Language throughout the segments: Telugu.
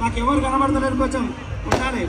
నాకెవరు కనబడతలేరు, కొంచెం ఉండాలి.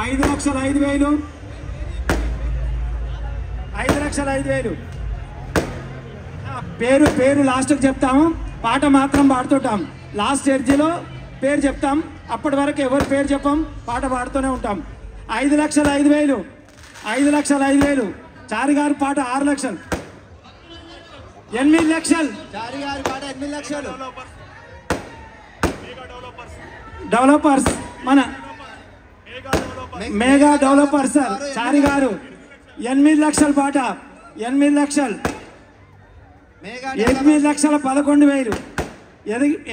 5,05,000 5,05,000 పేరు పేరు లాస్ట్కి చెప్తాము, పాట మాత్రం పాడుతుంటాం. లాస్ట్ ఎడ్జిలో పేరు చెప్తాం, అప్పటి వరకు ఎవరు పేరు చెప్పాం, పాట పాడుతూనే ఉంటాం. 5,05,000 5,05,000 చారి గారి పాట 6 లక్షలు 8 లక్షలు చారి గారి పాట 8 లక్షలు. డెవలపర్స్ మన మెగా డెవలపర్స్ సార్ చారి గారు 8 లక్షల పాట 8 లక్షలు 8 లక్షల 11,000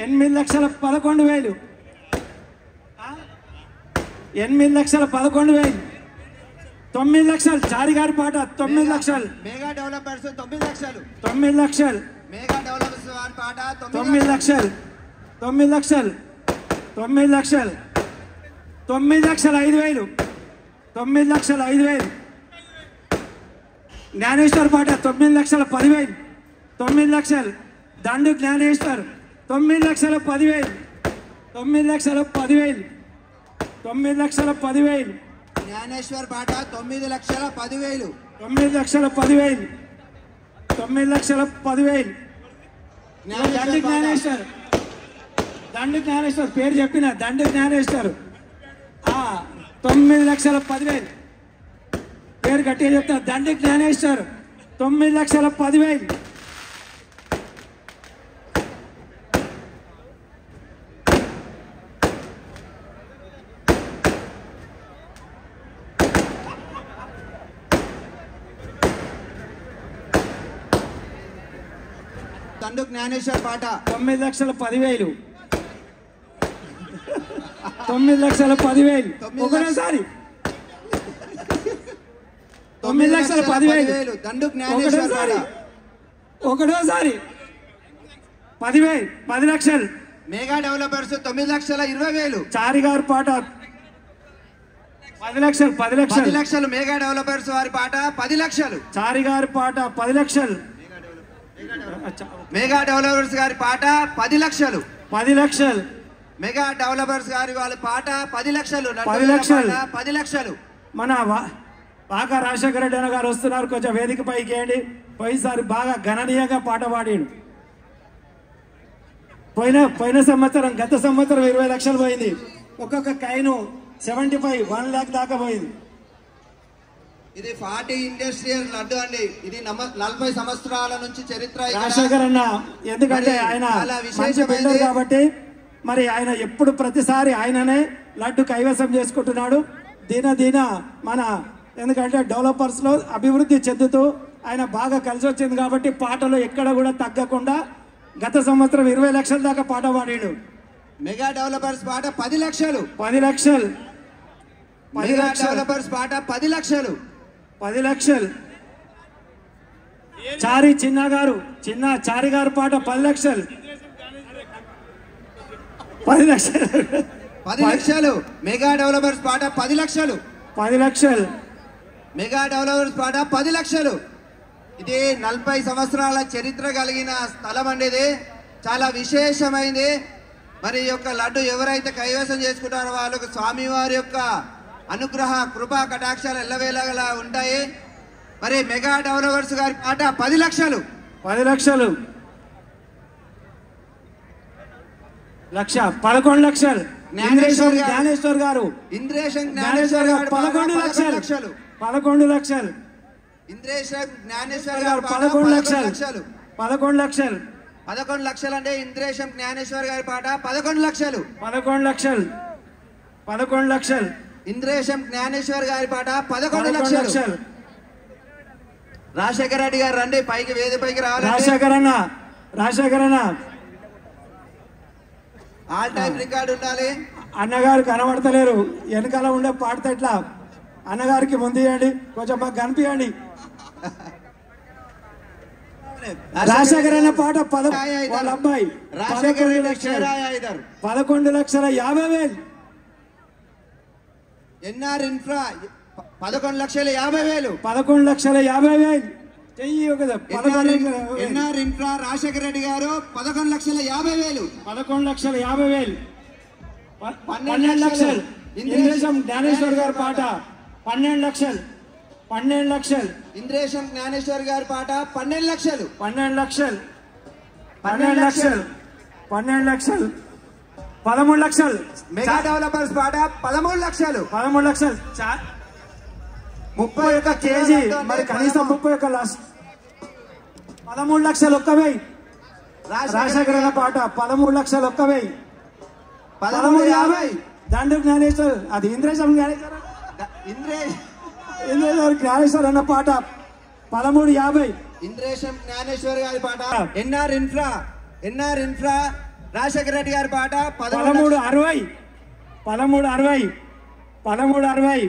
8 లక్షల 11,000 8 లక్షల 11,000 9 లక్షలు చారి గారి పాట 9 లక్షలు మెగా డెవలపర్స్ 9 లక్షలు 9 లక్షలు మెగా డెవలపర్స్ వారి పాట 9 లక్షలు 9 లక్షలు 9 లక్షలు 9,05,000 9,05,000 జ్ఞానేశ్వర్ పాట 9,10,000 9 లక్షలు దండు జ్ఞానేశ్వర్ 9,10,000 9,10,000 9,10,000 జ్ఞానేశ్వర్ పాట 9,10,000 9,10,000 9,10,000 దండు జ్ఞానేశ్వర్ దండు జ్ఞానేశ్వర్ పేరు చెప్పిన దండు జ్ఞానేశ్వర్ 9,10,000 పేరు గట్టిగా చెప్తా దండు జ్ఞానేశ్వర్ 9,10,000 దండు జ్ఞానేశ్వర్ పాట 9,10,000 9,10,000 ఒకటోసారి 9,10,000 దండు జ్ఞానేశ్వర్ పాట ఒకటోసారి 10 లక్షలు మెగా డెవలపర్స్ 9,20,000 చారి గారి పాట 10 లక్షలు 10 లక్షలు మెగా డెవలపర్స్ వారి పాట 10 లక్షలు చారి గారి పాట 10 లక్షలు మెగా డెవలపర్స్ గారి పాట 10 లక్షలు 10 లక్షలు మెగా డెవలపర్స్ గారి వాళ్ళ పాట 10 లక్షలు 10 లక్షలు 10 లక్షలు మన బాగా రాజశేఖర రెడ్డి అన్న గారు వస్తున్నారు, కొంచెం వేదిక పైకి వేయండి. పోయినసారి బాగా గణనీయంగా పాట పాడాడు. పోయిన సంవత్సరం గత సంవత్సరం 20 లక్షలు పోయింది. ఒక్కొక్క కైను 75 1 లాక్ దాకా పోయింది. ఇది 40 ఇండస్ట్రియల్ లడ్డు అండి. ఇది 40 సంవత్సరాల నుంచి చరిత్ర. రాజశేఖర్ అన్న ఎందుకంటే ఆయన మంచి బిల్డర్ కాబట్టి మరి ఆయన ఎప్పుడు ప్రతిసారి ఆయననే లడ్డు కైవసం చేసుకుంటున్నాడు. దీన మన ఎందుకంటే డెవలపర్స్ లో అభివృద్ధి చెందుతూ ఆయన బాగా కలిసి వచ్చింది కాబట్టి పాటలో ఎక్కడ కూడా తగ్గకుండా గత సంవత్సరం 20 లక్షల దాకా పాట పాడాడు. మెగా డెవలపర్స్ పాట 10 లక్షలు 10 లక్షలు మెగా డెవలపర్స్ పాట 10 లక్షలు 10 లక్షలు చారి గారు పాట 10 లక్షలు 10 లక్షలు 10 లక్షలు మెగా డెవలపర్స్ పాట 10 లక్షలు 10 లక్షలు మెగా డెవలపర్స్ పాట 10 లక్షలు. ఇది 40 సంవత్సరాల చరిత్ర కలిగిన స్థలం అండి. ఇది చాలా విశేషమైంది. మరి ఈ యొక్క లడ్డు ఎవరైతే కైవసం చేసుకుంటారో వాళ్ళకు స్వామివారి యొక్క అనుగ్రహ కృపా కటాక్షాలు ఎల్లవేళలా ఉంటాయి. మరి మెగా డెవలపర్స్ గారి పాట 10 లక్షలు 10 లక్షలు 11 లక్షలు జ్ఞానేశ్వర్ గారు ఇంద్రేశం జ్ఞానేశ్వర్ గారు 11 లక్షలు 11 లక్షలు ఇంద్రేశం జ్ఞానేశ్వర్ గారు 11 లక్షలు 11 లక్షలు 11 లక్షలు అంటే ఇంద్రేశం జ్ఞానేశ్వర్ గారి పాట 11 లక్షలు 11 లక్షలు 11 లక్షలు ఇంద్రేశం జ్ఞానేశ్వర్ గారి పాట 11 లక్షలు. రాజశేఖర రెడ్డి గారు రండి పైకి, వేది పైకి రావాలి. రాజశేఖర్ అన్న ఆల్ టైం రికార్డు ఉండాలి. అన్నగారు కనబడతలేరు, వెనకాల ఉండే పాడితే ఎట్లా? అన్నగారికి ముందు ఇవ్వండి, కొంచెం మాకు కనిపించండి. రాజశేఖర్ అన్న పాట వాళ్ళ అబ్బాయి 11,50,000 ఎన్ఆర్ ఇన్ఫ్రా 11,50,000 11,50,000 చెయ్యి ఒక ఎన్ఆర్ ఇన్ఫ్రా రాజశేఖర రెడ్డి గారు 11,50,000 11,50,000 12 లక్షలు ఇంద్రేశం జ్ఞానేశ్వర్ గారి పాట 12 లక్షలు. 12 లక్షలు. ఇంద్రేశం జ్ఞానేశ్వర్ గారి పాట 12 లక్షలు. 12 లక్షలు. 12 లక్షలు. 12 లక్షలు. 13 లక్షలు. మెగా డెవలపర్స్ పాట 13 లక్షలు. 13 లక్షలు. 31 కేజీ మరి కనీసం 31 లక్ష 13 లక్షలు. 1,000 రాజశేఖర పాట 13 లక్షలు. 1,000 13,50 దండు జ్ఞానేశ్వర్ అది ఇంద్రేశం జ్ఞానేశ్వర్ ఇంద్రేశ్వర్ జ్ఞానేశ్వర్ అన్న పాట 13,50 ఇంద్రేశం జ్ఞానేశ్వర్ గారి పాట. ఎన్ఆర్ ఇన్ఫ్రా రాజశేఖర రెడ్డి గారి పాట 13,60 13,60 13,60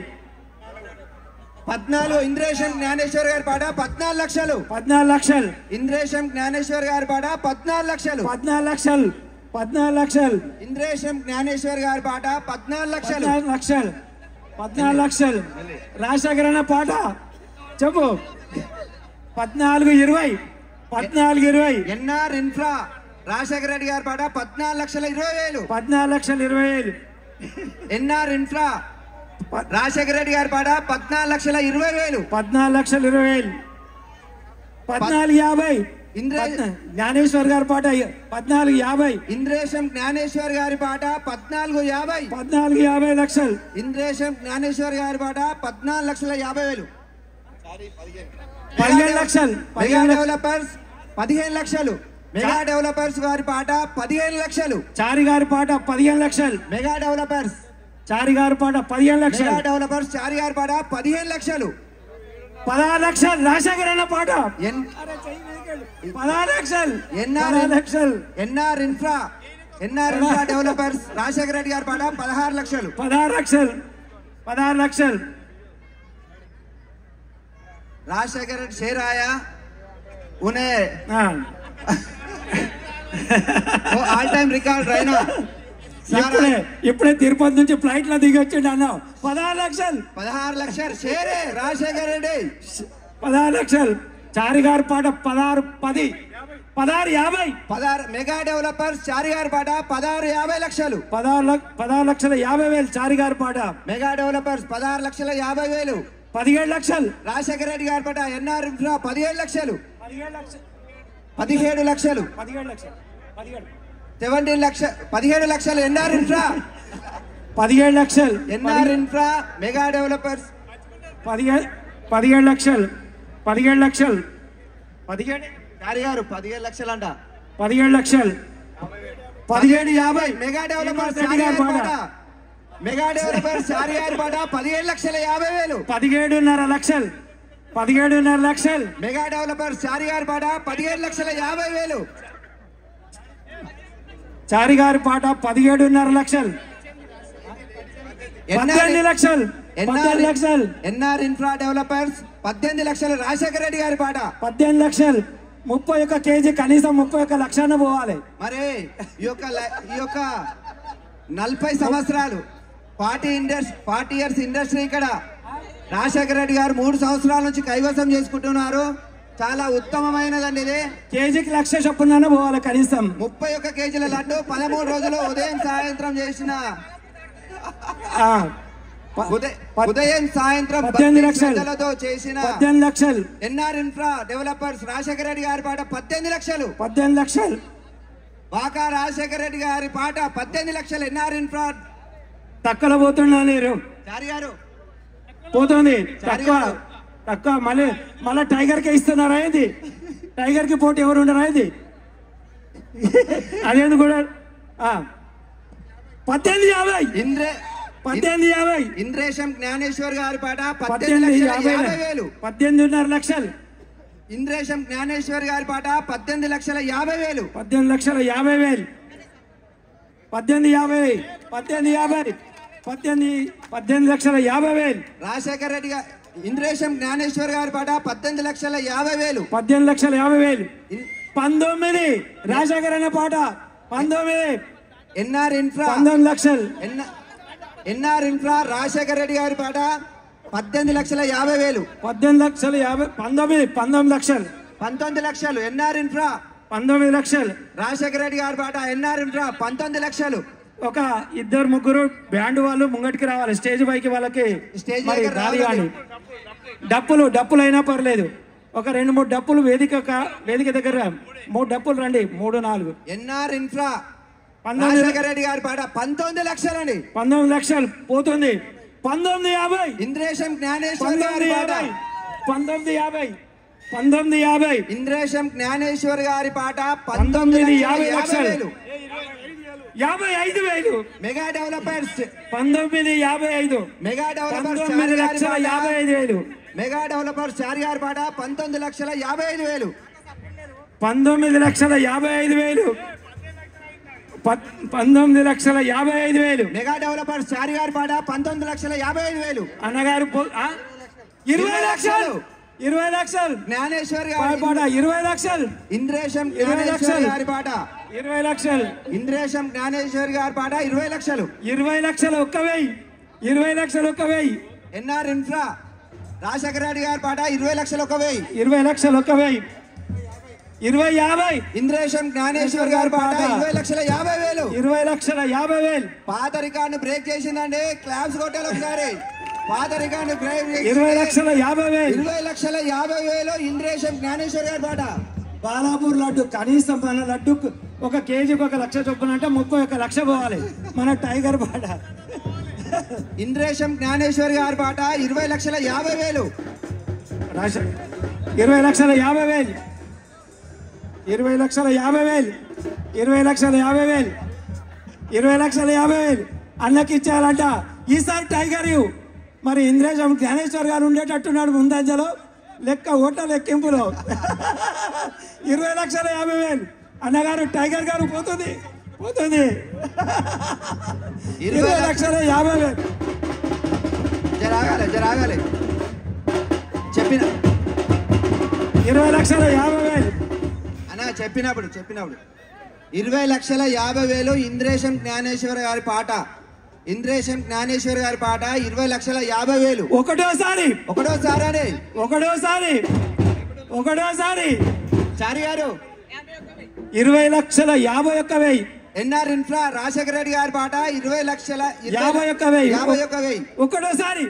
14 ఇంద్రేశం జ్ఞానేశ్వర్ గారి పాట 14 లక్షలు. 14 లక్షలు. ఇంద్రేశం జ్ఞానేశ్వర్ గారి పాట 14 లక్షలు. 14 లక్షలు. 14 లక్షలు. ఇంద్రేశం జ్ఞానేశ్వర్ గారి పాట 14 లక్షలు. 14 లక్షలు. 14 లక్షలు. రాజశేఖర అన్న పాట చెప్పు 14,20 14,20 ఎన్ఆర్ ఇన్ఫ్రా రాజశేఖర రెడ్డి గారి పాట 14,20,000 14,20,000 ఎన్ఆర్ ఇన్ఫ్రా రాజశేఖర రెడ్డి గారి పాట 14,20,000 14,20,000 14,50 జ్ఞానేశ్వర్ గారి పాట 14,50 ఇంద్రేశం జ్ఞానేశ్వర్ గారి పాట 14,50 14,50 లక్షలు. ఇంద్రేశం జ్ఞానేశ్వర్ గారి పాట 14,50,000 15 లక్షలు. మెగా డెవలపర్స్ 15 లక్షలు. మెగా డెవలపర్స్ గారి పాట 15 లక్షలు. చారి గారి పాట 15 లక్షలు. మెగా డెవలపర్స్ చారి గారి పాట 15 లక్షలు. మెగా డెవలపర్స్ చారి గారి పాట 15 లక్షలు. 16 లక్షలు. రాజశేఖర అన్న పాట 16 లక్షలు. 16 లక్షలు. NR infra developers Rajasekhara Reddy గారి పాట 16 లక్షలు. 16 లక్షలు. 16 లక్షలు. राजशेखर रेड्डी शेर आया उन्हें वो ऑल टाइम रिकॉर्ड रहना ఇప్పుడే తిరుపతి నుంచి ఫ్లైట్ లో దిగి వచ్చిండు అన్నావు 16 లక్షలు. 16 లక్షలు షేరే రాజశేఖర్ రెడ్డి 16 లక్షలు. చారి గారి పాట 16,10 16,50 మెగా డెవలపర్స్ చారి గారి పాట 16,50 లక్షలు. 16,50,000 చారి గారి పాట. మెగా డెవలపర్స్ 16,50,000 17 లక్షలు. రాజశేఖర రెడ్డి గారి పాట ఎన్ఆర్ ఇన్ఫ్రా 17 లక్షలు. 17 లక్షలు. 17 లక్షలు. 17 లక్షలు ఎన్ఆర్ ఇన్ఫ్రా 17 లక్షలు. ఎన్ఆర్ ఇన్ఫ్రా మెగా డెవలపర్స్ 17 లక్షలు. 17 లక్షలు. 17 చారి గారు 17 లక్షలు అంట. 17 లక్షలు. 17,50 మెగా డెవలపర్స్ చారి గారి పాట. మెగా డెవలపర్స్ చారి గారి పాట 17,50,000 17,5 లక్షలు. 17,5 లక్షలు. మెగా డెవలపర్స్ చారి గారి పాట 17,50,000 చారి గారి పాట 17,5 లక్షలు. 18 లక్షలు. 18 లక్షలు. ఎన్ఆర్ ఇన్ఫ్రా డెవలపర్స్ 18 లక్షలు. రాజశేఖర రెడ్డి గారి పాట 18 లక్షలు. 31 కేజీ కనీసం 31 లక్షాన పోవాలి. మరి ఈ యొక్క 40 సంవత్సరాలు 40 ఇయర్స్ ఇండస్ట్రీ ఇక్కడ రాజశేఖర రెడ్డి గారు 3 సంవత్సరాల నుంచి కైవసం చేసుకుంటున్నారు. చాలా ఉత్తమమైనదండి ఇది. కేజీకి 1,00,000 చొప్పున పోవాలి కనీసం. 31 కేజీల లడ్డు 13 రోజులు ఉదయం సాయంత్రం చేసిన ఉదయం సాయంత్రం 18 లక్షలతో చేసిన 18 లక్షలు. NR infra developers Rajasekhara Reddy గారి పాట 18 లక్షలు. 18 లక్షలు. వాకా రాజశేఖర రెడ్డి గారి పాట 18 లక్షలు. ఎన్ఆర్ ఇన్ఫ్రా తక్కువ పోతున్నా మీరు చారి గారు పోతుంది తక్కువ మళ్ళీ టైగర్ కే ఇస్తున్నారా ఇది? టైగర్ కి పోటీ ఎవరు ఉండరా ఇది? అదేందుకు కూడా 18,50 18,50 ఇంద్రేశం జ్ఞానేశ్వర్ గారి పాట 18,50,000 18,5 లక్షలు. ఇంద్రేశం జ్ఞానేశ్వర్ గారి పాట 18,50,000 18,50,000 18,50,000 రాజశేఖర రెడ్డి గారు ఇంద్రేశం జ్ఞానేశ్వర్ గారి పాట 18,50,000 18,50,000 19 రాజశేఖర్ అనే పాట 19 ఎన్ఆర్ ఇన్ఫ్రా 19 లక్షలు. ఎన్ఆర్ ఇన్ఫ్రా రాజశేఖర రెడ్డి గారి పాట 18,50,000 19 లక్షలు. 19 లక్షలు. ఎన్ఆర్ ఇన్ఫ్రా 19 లక్షలు. రాజశేఖర రెడ్డి గారి పాట ఎన్ఆర్ ఇన్ఫ్రా 19 లక్షలు. ఒక ఇద్దరు ముగ్గురు బ్యాండ్ వాళ్ళు ముంగటికి రావాలి, స్టేజ్ పైకి వాళ్ళకి స్టేజ్ మరి దగ్గర గాలి రావాలి. కానీ డప్పులు అయినా పర్లేదు, ఒక 2-3 డప్పులు వేదిక దగ్గర 3 డప్పులు రండి, 3-4. ఎన్ఆర్ ఇన్ఫ్రా 19 రాజశేఖర రెడ్డి గారి పాట 19 లక్షలండి. 19 లక్షలు పోతుంది. 1950 ఇంద్రేశం జ్ఞానేశ్వర్ గారి పాట 1950 ఇంద్రేశం జ్ఞానేశ్వర్ గారి పాట 1950 లక్షలు 55,000 mega developers 1955 mega developers 19,55,000 mega developers Chari గారి పాట 19,55,000 19,55,000 19,55,000 మెగా డెవలపర్స్ చారి గారి పాట 19,55,000 అన్నగారు 20 లక్షలు 20 లక్షలు జ్ఞానేశ్వర్ పాట గారి 20 లక్షలు ఇంద్రేశం 20 జ్ఞానేశ్వర్ లక్షలు. గారి పాట 20 లక్షలు ఇంద్రేశం జ్ఞానేశ్వర్ గారి పాట 20 లక్షలు 20 లక్షలు ఒక్క 1000 20 లక్షలు ఒక్క 1000 ఎన్ఆర్ ఇన్ఫ్రా రాజశేఖర రెడ్డి గారి పాట 20 లక్షలు 1,000 20 లక్షలు ఒక్క 1000 20,50 ఇంద్రేశం జ్ఞానేశ్వర్ గారి పాట 20,50,000 20,50,000 పాత రికార్డు బ్రేక్ చేసిందండి. క్లాప్స్ కొట్టాలి ఒకసారి. పాత రికార్డు బ్రేక్ 20,50,000 20,50,000 ఇంద్రేశం జ్ఞానేశ్వర్ గారి పాట. బాలాపూర్ లడ్డు కనీసం మన లడ్డు ఒక కేజీకి 1 లక్ష చొప్పున అంటే 31 లక్ష పోవాలి మన టైగర్ పాట. ఇంద్రేశం జ్ఞానేశ్వర్ గారి పాట 20,50,000 20,50,000 20,50,000 20,50,000 20,50,000 అన్నకి ఇచ్చేయాలంట ఈసారి టైగర్ మరి ఇంద్రేశం జ్ఞానేశ్వర్ గారు ఉండేటట్టున్నాడు ముందంజలో లెక్క ఓట్ల లెక్కింపులో 20,50,000 అన్నగారు టైగర్ గారు పోతుంది 20,50,000 జరాగాలి చెప్పిన 20,50,000 అన్న చెప్పినప్పుడు 20,50,000 ఇంద్రేశం జ్ఞానేశ్వర్ గారి పాట. ఇంద్రేశం జ్ఞానేశ్వర్ గారి పాట 20,50,000 ఒకటోసారి చారి గారు 20,51,000 ఎన్ఆర్ ఇన్ఫ్రా రాజశేఖర రెడ్డి గారి పాట 20,51,000 ఒకటోసారి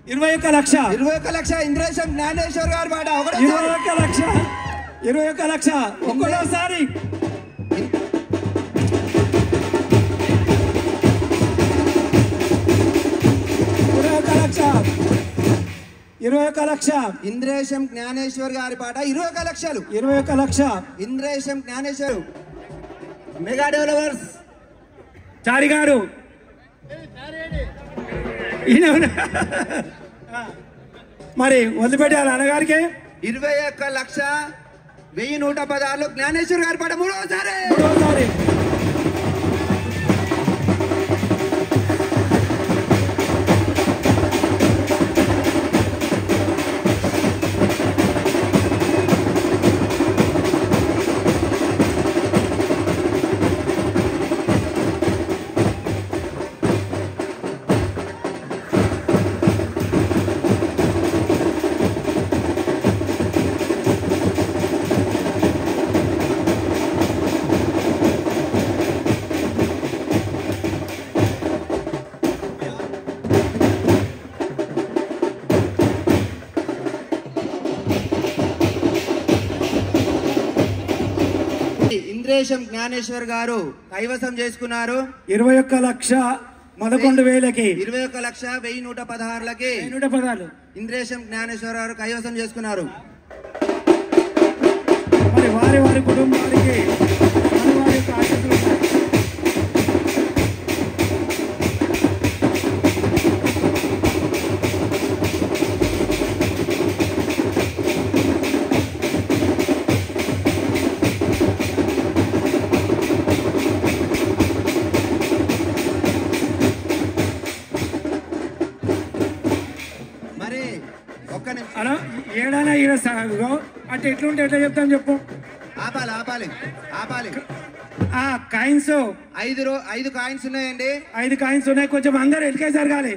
21 లక్ష 21 లక్ష ఇంద్రేశం జ్ఞానేశ్వర్ గారి పాట 21 లక్ష ఒకటోసారి 21 లక్ష ఇంద్రేశం జ్ఞానేశ్వర్ గారి పాట 21 లక్షలు 21 లక్ష ఇంద్రేశం జ్ఞానేశ్వర్ మెగా డెవలపర్స్ చారి గారు మరి వదిలిపెట్టారు అన్నగారికి 21,01,116 జ్ఞానేశ్వర్ గారి పాట మూడోసారి ఇంద్రేశం జ్ఞానేశ్వర్ గారు కైవసం చేసుకున్నారు 21,11,000 21,01,116 ఇంద్రేశం జ్ఞానేశ్వర్ గారు కైవసం చేసుకున్నారు. మరి వారి కుటుంబానికి వారి యొక్క ఆశీస్సులు ఉన్నాయి. అలా ఏడైనా ఈడ అంటే ఎట్లుంటే ఎట్లా చెప్తాను చెప్పు. ఆపాలి కాయిన్స్ 5 కాయిన్స్ ఉన్నాయండి. 5 కాయిన్స్ ఉన్నాయి. కొంచెం అందరు ఎట్కే జరగాలి.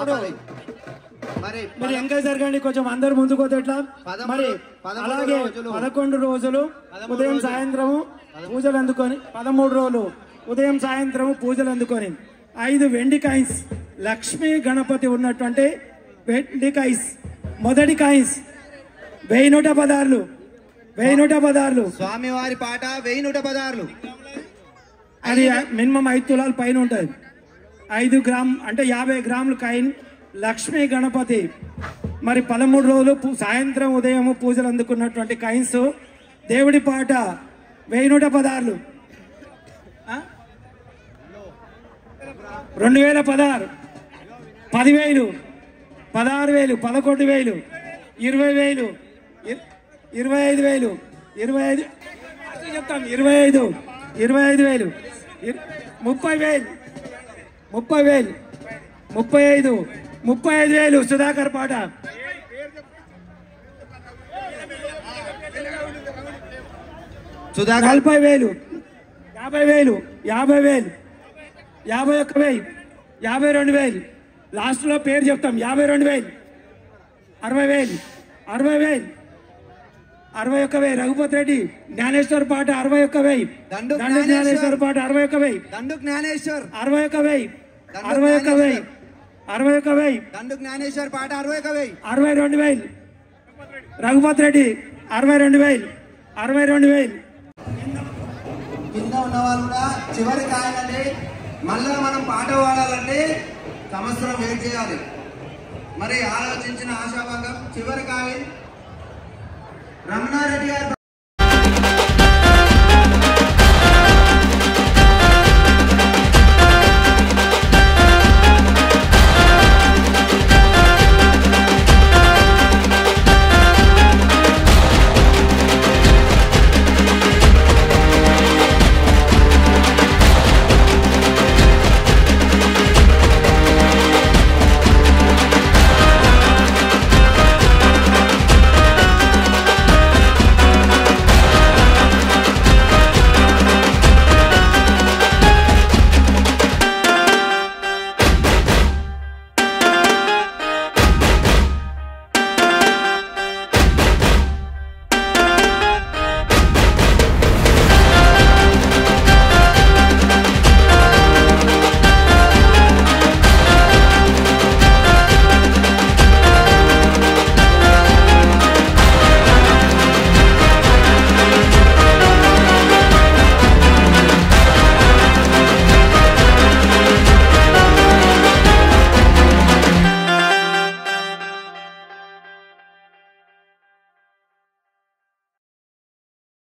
ఇప్పుడు మరి ఇంకా జరగండి, కొంచెం అందరు ముందుకు పోతే ఎట్లా. మరి అలాగే 11 రోజులు ఉదయం సాయంత్రము పూజలు అందుకొని, 13 రోజులు ఉదయం సాయంత్రము పూజలు అందుకొని 5 వెండి కాయిన్స్, లక్ష్మీ గణపతి ఉన్నటువంటి వెండి కాయిన్స్, మొదటి కాయిన్స్ 1116 స్వామివారి పాట 1116 అది మినిమం 5 తులాల పైన ఉంటుంది. 5 గ్రామ్ అంటే 50 గ్రాములు కాయిన్ లక్ష్మీ గణపతి. మరి 13 రోజులు సాయంత్రం ఉదయం పూజలు అందుకున్నటువంటి కాయిన్స్ దేవుడి పాట 1116 2016 10,000 16,000 11,000 20,000 25,000 25 చెప్తాం 25,000 25,000 30,000 35,000 సుధాకర్ పాట 40,000 50,000 51,000 52,000 లాస్ట్ లో పేరు చెప్తాం 52,000 60,000 61,000 రఘుపతి రెడ్డి జ్ఞానేశ్వర్ పాట 61,000 దండు జ్ఞానేశ్వర్ పాట 61,000 దండు జ్ఞానేశ్వర్ 61,000 దండు జ్ఞానేశ్వర్ పాట 61,000 62,000 రఘుపతి రెడ్డి 62,000 కింద ఉన్న వాళ్ళు కూడా చివరి కాయాలండి. మళ్ళా మనం పాట పాడాలంటే సంవత్సరం వెయిట్ చేయాలి. మరి ఆలోచించిన ఆశాభంగం చివరి కాయ రమణారెడ్డి గారు